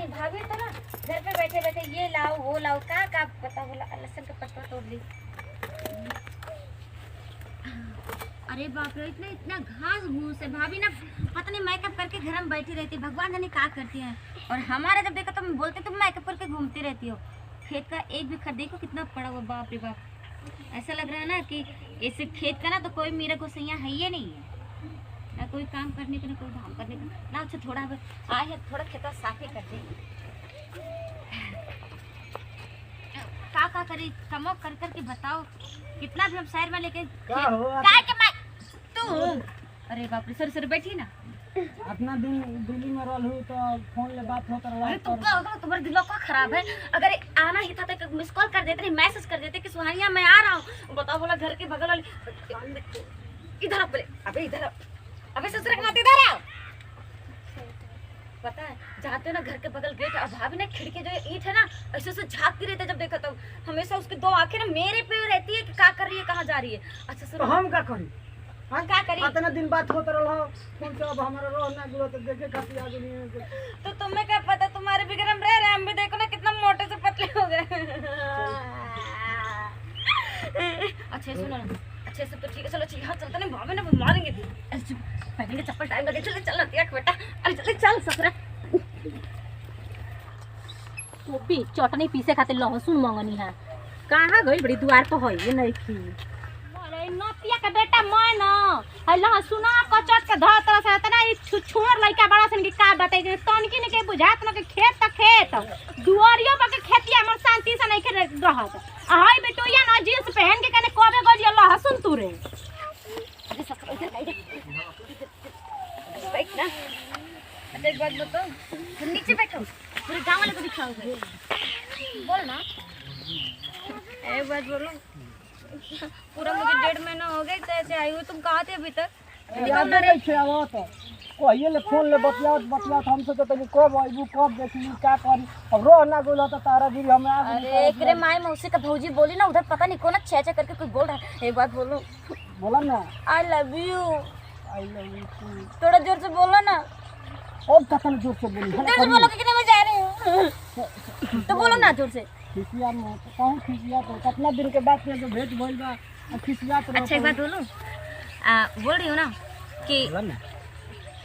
भाभी तो ना घर पे बैठे बैठे ये लाओ वो लाओ का पता बोला लहसुन का पत्ता तोड़ ली। अरे बाप रे इतना इतना घास घूस है। भाभी ना पता नहीं मेकअप करके घर में बैठी रहती, भगवान जाने क्या करती है। और हमारे जब देखो तुम बोलते तुम मेकअप करके घूमती रहती हो। खेत का एक भी खर देखो कितना पड़ा हुआ, बाप रे बाप। ऐसा लग रहा है ना कि ऐसे खेत का ना तो कोई मेरे को सैया है ही नहीं है ना, कोई काम करने का ना कोई धाम करने का ना। अच्छा थोड़ा आए है थोड़ा खेत साफ ही कर दे। का करे कमो कर करके बताओ कितना भी हम शहर में लेके तू। अरे बाप रे सर सर बैठी ना। अपना दिन दिल्ली में रहलू तो फोन ले बात होता रहा। अरे तुम क्या होगा, तुम्हारा दिमाग का खराब है। अगर आना ही था तो मिस कॉल कर देते, मैसेज कर देते कि सुहानिया मैं आ रहा हूँ। बताओ बोला घर के बगल वाली इधर अबे इधर अबे ससुर के नाते इधर आओ। पता है जाते हो ना घर के बगल गेट और भाभी ना खिड़की जो ईंट है ना ऐसे से झांकती रहती है। जब देखा तो हमेशा उसकी दो आंखें ना मेरे पे रहती है कि क्या कर रही है कहाँ जा रही है। अच्छा सर तो हम क्या करी? हाँ क्या करी? इतना दिन बात होता रहा फोन से, अब हमारा रोह ना गुलो तो देखे खाती आगे नहीं। तो तुम्हें क्या पता, तुम्हारे बिगड़ हम रह रहे, हम भी देखो ना कितना मोटे से पतले हो गए। अच्छे सुनो ना, अच्छे से तो ठीक है। चलो ठीक है चलते नहीं भाभी ना मारेंगे पहनेंगे चप्पल टाइम लगे। चल चल बेटा अरे जल्दी चल ससुरा। पी चटनी पीसे खातिर लहसुन मंगनी है। कहाँ गई बड़ी द्वार तो है ये नहीं थी। अरे नतिया के बेटा मैं ना है लहसुन कचट के धर तरह से तना ई छुछुर लइका बड़ा सन के का बताई जे तनकी ने के बुझात न के खेत त खेत दुआरियो पर के खेतिया हमर शांति से नहीं के रहत। हाय बेटोया ना जींस पहन के कने कोबे गलिया लहसुन तुरे। अरे ससुरा इधर काई दे बैठ ना। अच्छा एक बात बताओ, तुम नीचे बैठो पूरे गांव वाले को दिखाओगे। बोल ना एक बात बोलो। पूरा मुझे 1.5 महीना हो गया ऐसे आई हुई, तुम कहाँ थे अभी तक? याद नहीं थे वो तो कहिए ले फोन ले बतिया हम सोचे तो कब आइबू कब देखली का करी। अब रोह ना गुलो तो तारा गिरी हम आ। अरे एकरे माई मौसी का भौजी बोली ना उधर पता नहीं कौन छे करके कोई बोल रहा है। एक बात बोलो। बोला ना I love you. I love you too. थोड़ा जोर से बोलो ना। और कतना जोर से बोली जोर से बोलो कि कितने बजे आ रहे हो तो बोलो ना जोर से। खिसिया में तो कहूं खिसिया तो कितना दिन के बाद में जो भेज बोल बा खिसिया तो। अच्छा एक बात बोलो, बोल रही हो ना कि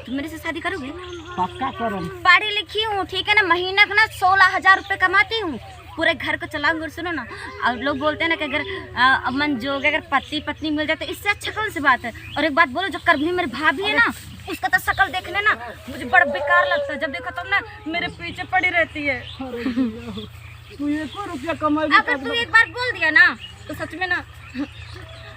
तुम मेरे से शादी करोगे? पक्का करो। पढ़ी लिखी हूँ ठीक है ना, महीना का ना 16,000 रुपये कमाती हूँ, पूरे घर को चलाऊंगी। और सुनो ना और लोग बोलते हैं ना कि अगर मन जोग अगर पति पत्नी मिल जाए तो इससे अच्छा कौन सी बात है। और एक बात बोलो, जो करभी मेरी भाभी है ना उसका तो शक्ल देखने ना मुझे बड़ा बेकार लगता है। जब देखो तुम ना मेरे पीछे पड़ी रहती है। तू 1 रुपया कमाई। अगर तू एक बार बोल दिया ना तो सच में ना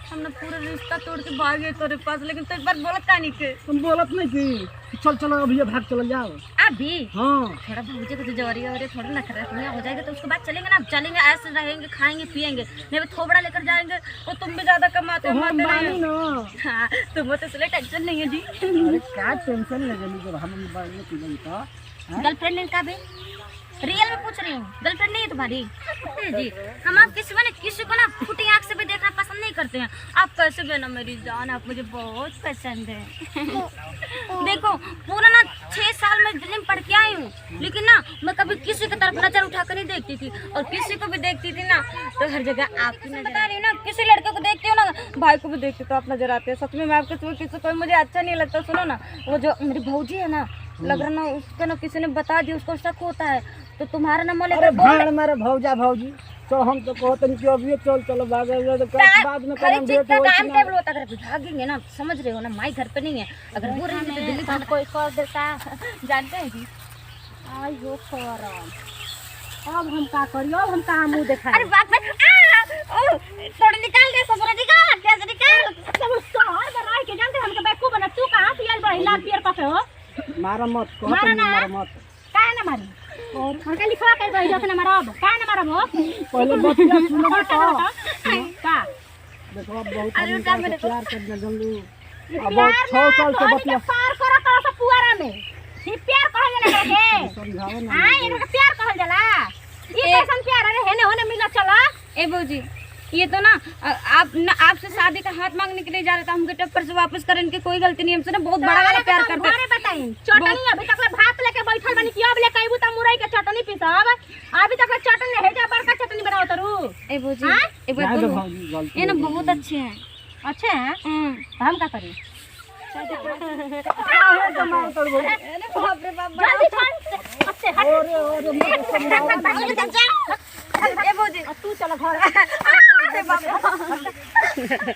हम ना पूरा रिश्ता तोड़ के भाग गए तेरे पास। लेकिन तो एक बार बोलत नहीं के। तुम बोलत नहीं थी चल चलो अभी भाग चलो जाओ अभी। हाँ थोड़ा भूजे को जवारी और थोड़ा नखरा तुम्हें हो जाएगा तो उसके बाद चलेंगे ना। चलेंगे ऐसे रहेंगे खाएंगे पिएंगे, नहीं तो थोबड़ा लेकर जाएंगे और तुम भी ज्यादा कमाते हो। हाँ तुम्हें तो इसलिए टेंशन नहीं है जी। अरे क्या टेंशन लगेगी जब हम बाहर पी तो। गर्लफ्रेंड ने कहा भाई रियल में पूछ रही हूँ, गर्लफ्रेंड नहीं है तुम्हारी? जी हम आप किसी को ना फूटी आँख से भी देखना पसंद नहीं करते हैं। आप कैसे भी ना मेरी जान, आप मुझे बहुत पसंद है। देखो पूरा ना 6 साल में दिल्ली में पढ़ के आई हूँ, लेकिन ना मैं कभी किसी की तरफ नजर उठाकर नहीं देखती थी। और किसी को भी देखती थी ना तो हर जगह आपकी नजर बता रही हूँ ना। किसी लड़के को देखती हो ना भाई को भी देखती तो आप नजर आते हैं। सच में मैं आपके किसी को मुझे अच्छा नहीं लगता। सुनो ना वो जो मेरी भौजी है ना लग रहा ना उसका ना किसी ने बता दिया, उसको शक होता है तो तुम्हारा नंबर लेकर भाड़ मारे भौजा भौजी तो हम तो कहते नहीं कि अभी चल चलो भागे बाद में काम टेबल होता अगर भागेंगे ना समझ रहे हो ना। माई घर पे नहीं है, अगर वो रहेंगे तो दिल्ली जाना कोई कर देता जानते हैं जी। आई हो फरम अब हम का करियो, अब हम कहां मुंह दिखाएं? अरे बाप रे थोड़ा निकाल दे ससुरा, निकाल कैसे निकाल। सब शहर में रह के जानते हमके बेवकूफ बना। तू कहां पियल बड़ी लाल पियर कफे हो? मारा मत कहते नहीं मारा मत। काहे ना मारी और हमके लिखवा के भाई जखन मारब काहे ना मारब हो? पहले बतिया सुनो तो का देखो बहुत हम प्यार करने जल्दी अब 6 साल से बतिया पार करा करा सब पुआरा में ही प्यार कहल जाला के समझाओ ना। हां इनका प्यार कहल जाला। ये कैसन प्यार है हेने होने मिला चला। ए बूजी ये तो ना आपसे शादी का हाथ मांगने के लिए जा रहा था, हमके टप्पर से वापस करने की कोई गलती नहीं। हमसे ना बहुत बड़ा वाला प्यार करता है। बताई चटनी अभी तक भात लेके बैठल बनी कि अब ले कहबू त मुरई के पीसब अभी तक चटनी है जा बड़का चटनी बनाओ तरू ए भौजी हाँ? एक बार जाए दो बोलो भौजी गलती ये ना हो गई। बहुत अच्छे हैं अच्छे हैं तो हम का करी काहे कमाल कर बोल बाप रे बाप जल्दी खान अच्छे हट ए भौजी तू चलो घर अरे बाप रे